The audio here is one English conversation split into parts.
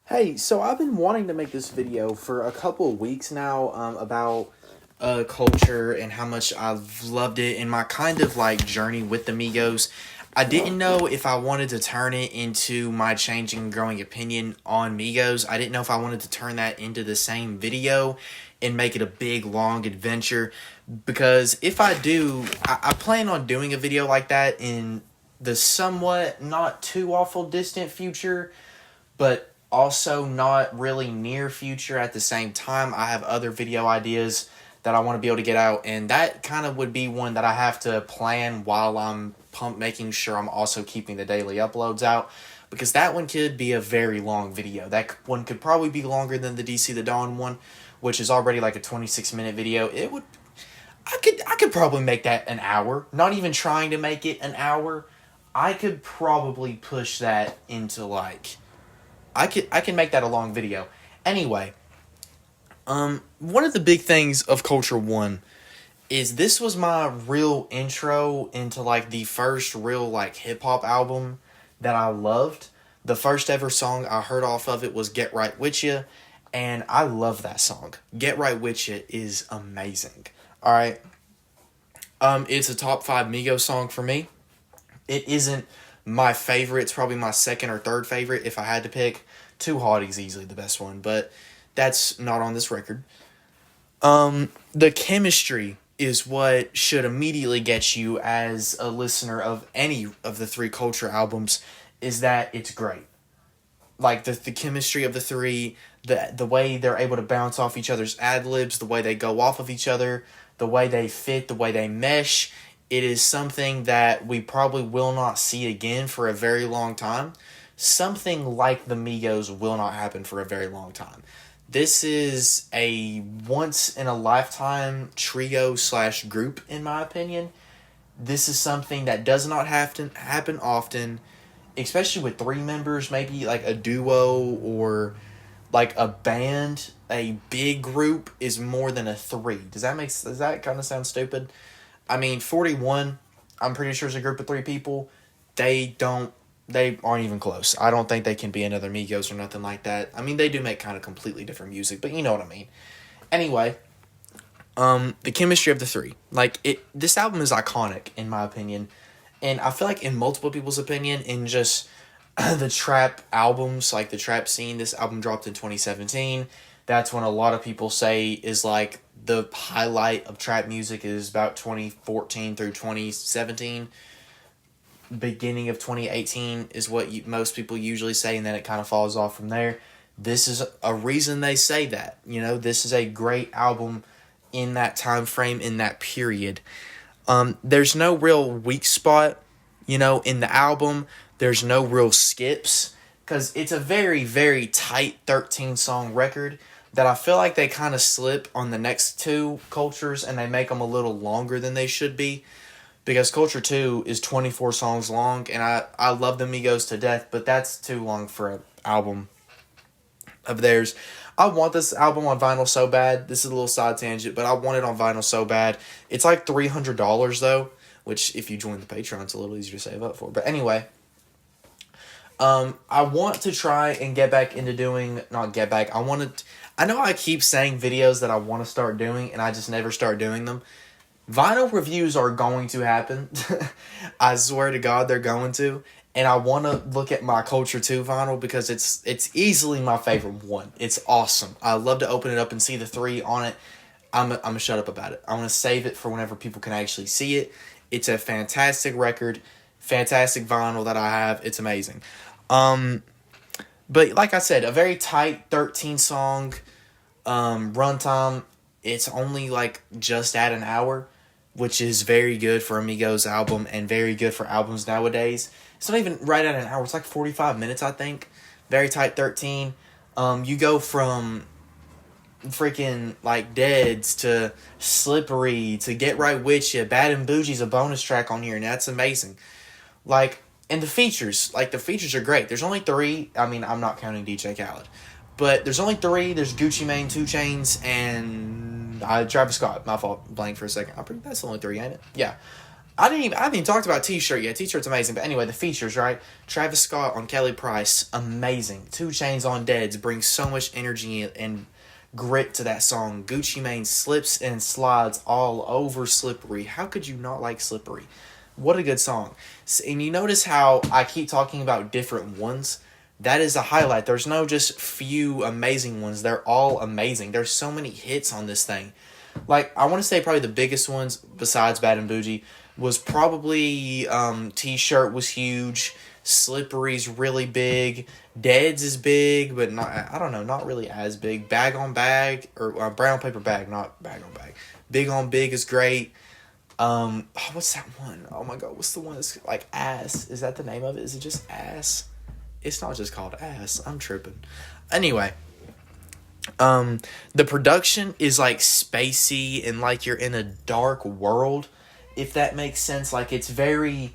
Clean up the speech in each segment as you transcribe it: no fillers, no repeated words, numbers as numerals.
Hey, so I've been wanting to make this video for a couple of weeks now about culture and how much I've loved it and my kind of like journey with the Migos. I didn't know if I wanted to turn it into my changing and growing opinion on Migos. I didn't know if I wanted to turn that into the same video and make it a big, long adventure. Because if I do, I plan on doing a video like that in the somewhat not too awful distant future, but also not really near future at the same time. I have other video ideas that I want to be able to get out, and that kind of would be one that I have to plan while I'm making sure I'm also keeping the daily uploads out, because that one could be a very long video. That one could probably be longer than the DC the Dawn one, which is already like a 26-minute video. I could probably make that an hour. Not even trying to make it an hour. I could probably push that into like I can make that a long video. Anyway, one of the big things of Culture One is this was my real intro into like the first real like hip hop album that I loved. The first ever song I heard off of it was Get Right With Ya, and I love that song. Get Right With Ya is amazing. All right. It's a top 5 Migos song for me. It isn't my favorite. It's probably my second or third favorite if I had to pick. Too Hotty's easily the best one, but that's not on this record. The chemistry is what should immediately get you as a listener of any of the 3 Culture albums, is that it's great. Like the chemistry of the 3, the way they're able to bounce off each other's ad-libs, the way they go off of each other, the way they fit, the way they mesh. It is something that we probably will not see again for a very long time. Something like the Migos will not happen for a very long time. This is a once-in-a-lifetime trio / group, in my opinion. This is something that does not have to happen often, especially with 3 members, maybe like a duo or like a band. A big group is more than a 3. Does that kind of sound stupid? I mean, 41, I'm pretty sure is a group of 3 people. They aren't even close. I don't think they can be another Migos or nothing like that. I mean, they do make kind of completely different music, but you know what I mean. Anyway, the chemistry of the 3. This album is iconic, in my opinion. And I feel like in multiple people's opinion, in just the trap albums, like the trap scene, this album dropped in 2017. That's when a lot of people say is like the highlight of trap music is about 2014 through 2017. Beginning of 2018 is what most people usually say, and then it kind of falls off from there. This is a reason they say that. You know, this is a great album in that time frame, in that period. There's no real weak spot, in the album. There's no real skips, because it's a very, very tight 13-song record that I feel like they kind of slip on the next 2 Cultures, and they make them a little longer than they should be. Because Culture 2 is 24 songs long, and I love the Migos to death, but that's too long for an album of theirs. I want this album on vinyl so bad. This is a little side tangent, but I want it on vinyl so bad. It's like $300 though, which if you join the Patreon, it's a little easier to save up for. But anyway, I want to try and get back into doing, not get back, I know I keep saying videos that I want to start doing, and I just never start doing them. Vinyl reviews are going to happen. I swear to God they're going to. And I want to look at my Culture 2 vinyl because it's easily my favorite one. It's awesome. I love to open it up and see the 3 on it. I'm going to shut up about it. I want to save it for whenever people can actually see it. It's a fantastic record. Fantastic vinyl that I have. It's amazing. But like I said, a very tight 13-song runtime. It's only like just at an hour, which is very good for a Migos album and very good for albums nowadays. It's not even right at an hour. It's like 45 minutes, I think. Very tight 13. You go from freaking like Deads to Slippery to Get Right With Ya. Bad and Bougie's a bonus track on here, and that's amazing. And the features are great. There's only 3. I mean, I'm not counting DJ Khaled. But there's only 3. There's Gucci Mane, 2 Chainz, and Travis Scott. My fault. Blank for a second. That's only 3, ain't it? Yeah. I haven't even talked about T-Shirt yet. T-Shirt's amazing, but anyway, the features, right? Travis Scott on Kelly Price, amazing. 2 Chainz on Deads brings so much energy and grit to that song. Gucci Mane slips and slides all over Slippery. How could you not like Slippery? What a good song. And you notice how I keep talking about different ones? That is a highlight. There's no just few amazing ones. They're all amazing. There's so many hits on this thing. Like, I want to say probably the biggest ones besides Bad and Bougie was probably T-Shirt was huge. Slippery's really big. Dead's is big, but not, I don't know, not really as big. Bag on Bag, or Brown Paper Bag, not Bag on Bag. Big on Big is great. What's that one? Oh my god, what's the one that's like Ass? Is that the name of it? Is it just Ass? It's not just called Ass. I'm tripping. Anyway, the production is like spacey and like you're in a dark world, if that makes sense. Like, it's very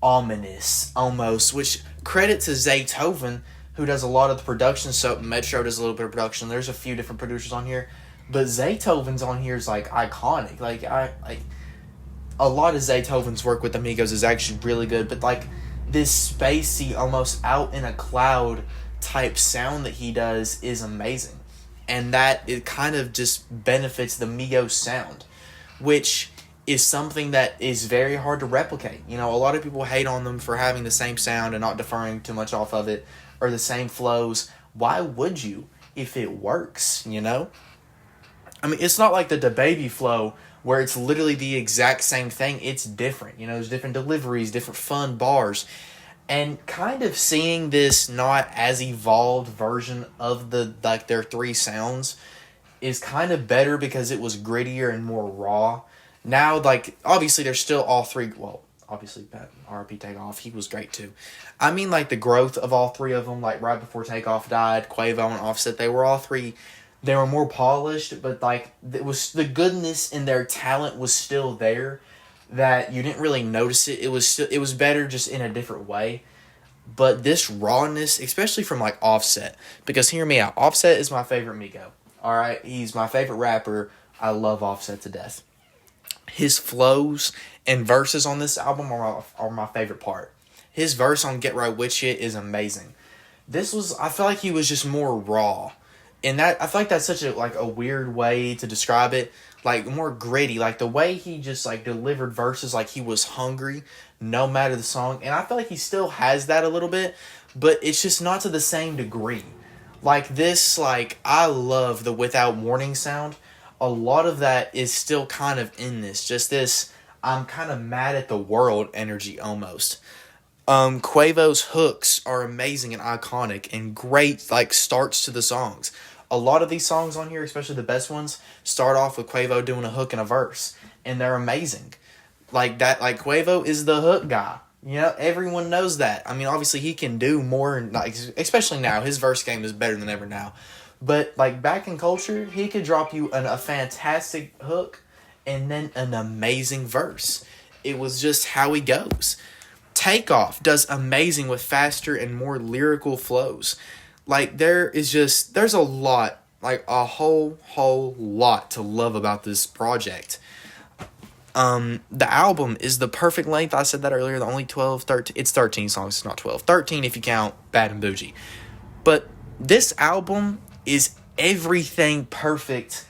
ominous almost, which credit to Zaytoven, who does a lot of the production. So Metro does a little bit of production. There's a few different producers on here, but Zaytoven's on here is like iconic. Like, a lot of Zaytoven's work with Amigos is actually really good, but like this spacey, almost out in a cloud type sound that he does is amazing. And that it kind of just benefits the Migos sound, which is something that is very hard to replicate. You know, a lot of people hate on them for having the same sound and not deferring too much off of it, or the same flows. Why would you if it works, you know? I mean, it's not like the DaBaby flow where it's literally the exact same thing. It's different. You know, there's different deliveries, different fun bars. And kind of seeing this not as evolved version of their 3 sounds is kind of better because it was grittier and more raw. Now, like, obviously there's still all 3, well, obviously R.I.P. Takeoff, he was great too. I mean, like, the growth of all 3 of them, like right before Takeoff died, Quavo and Offset, they were all 3, they were more polished, but like it was, the goodness in their talent was still there, that you didn't really notice it. It was better just in a different way. But this rawness, especially from like Offset, because hear me out, Offset is my favorite Migo. All right, he's my favorite rapper. I love Offset to death. His flows and verses on this album are my favorite part. His verse on Get Right With You is amazing. I feel like he was just more raw. And that, I feel like that's such a weird way to describe it. Like, more gritty. Like, the way he just, like, delivered verses like he was hungry, no matter the song. And I feel like he still has that a little bit, but it's just not to the same degree. Like, this, like, I love the Without Warning sound. A lot of that is still kind of in this. Just this, I'm kind of mad at the world energy almost. Quavo's hooks are amazing and iconic and great, like, starts to the songs. A lot of these songs on here, especially the best ones, start off with Quavo doing a hook and a verse, and they're amazing. Like that, like Quavo is the hook guy. You know, everyone knows that. I mean, obviously he can do more, like, especially now. His verse game is better than ever now. But like back in Culture, he could drop you a fantastic hook and then an amazing verse. It was just how he goes. Takeoff does amazing with faster and more lyrical flows. Like, there's a lot, like a whole lot to love about this project. The album is the perfect length. I said that earlier, the only 12, 13, it's 13 songs, it's not 12. 13 if you count Bad and Bougie. But this album is everything perfect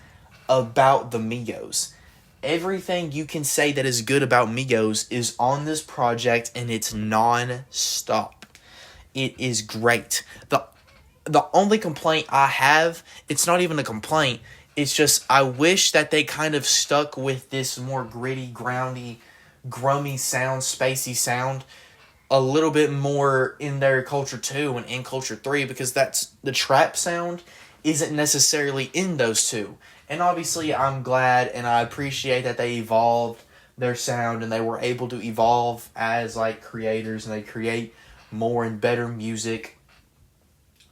about the Migos. Everything you can say that is good about Migos is on this project, and it's non-stop. It is great. The only complaint I have, it's not even a complaint, it's just I wish that they kind of stuck with this more gritty, groundy, grummy sound, spacey sound a little bit more in their Culture 2 and in Culture 3, because that's the trap sound isn't necessarily in those two. And obviously I'm glad and I appreciate that they evolved their sound and they were able to evolve as like creators and they create more and better music.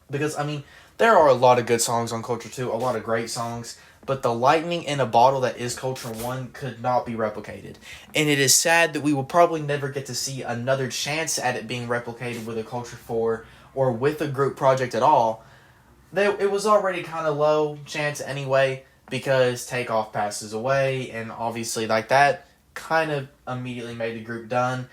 Because, I mean, there are a lot of good songs on Culture 2, a lot of great songs, but the lightning in a bottle that is Culture 1 could not be replicated. And it is sad that we will probably never get to see another chance at it being replicated with a Culture 4 or with a group project at all. It was already kind of low chance anyway, because Takeoff passes away, and obviously like that, kind of immediately made the group done.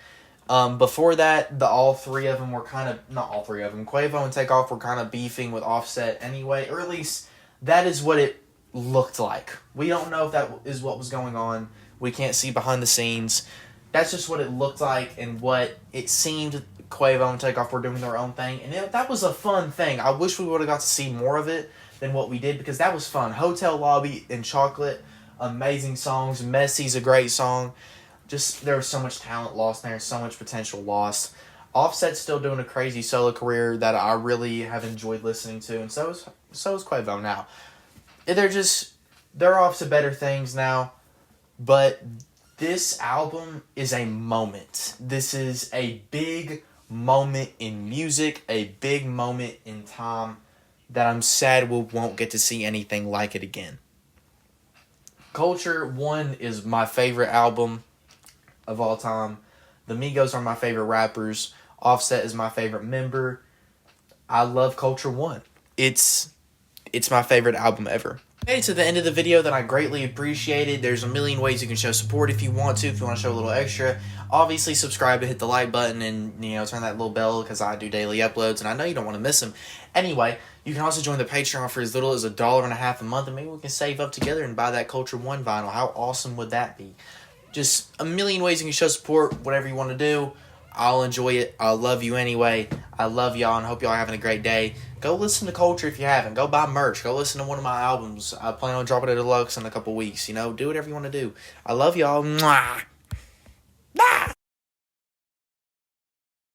Before that, all three of them were kind of, not all three of them, Quavo and Takeoff were kind of beefing with Offset anyway, or at least that is what it looked like. We don't know if that is what was going on. We can't see behind the scenes. That's just what it looked like and what it seemed. Quavo and Takeoff were doing their own thing, and that was a fun thing. I wish we would have got to see more of it than what we did, because that was fun. Hotel Lobby and Chocolate, amazing songs. Messy's a great song. Just, there was so much talent lost there, so much potential lost. Offset's still doing a crazy solo career that I really have enjoyed listening to, and so is Quavo now. They're off to better things now, but this album is a moment. This is a big moment in music, a big moment in time that I'm sad we won't get to see anything like it again. Culture 1 is my favorite album of all time. The Migos are my favorite rappers. Offset is my favorite member. I love Culture 1. It's my favorite album ever. Okay, to the end of the video that I greatly appreciated. There's a million ways you can show support if you want to show a little extra. Obviously, subscribe and hit the like button and, turn that little bell, because I do daily uploads and I know you don't want to miss them. Anyway, you can also join the Patreon for as little as $1.50 a month, and maybe we can save up together and buy that Culture 1 vinyl. How awesome would that be? Just a million ways you can show support, whatever you want to do. I'll enjoy it. I love you anyway. I love y'all and hope y'all are having a great day. Go listen to Culture if you haven't. Go buy merch. Go listen to one of my albums. I plan on dropping a deluxe in a couple weeks. Do whatever you want to do. I love y'all. Mwah. Ah!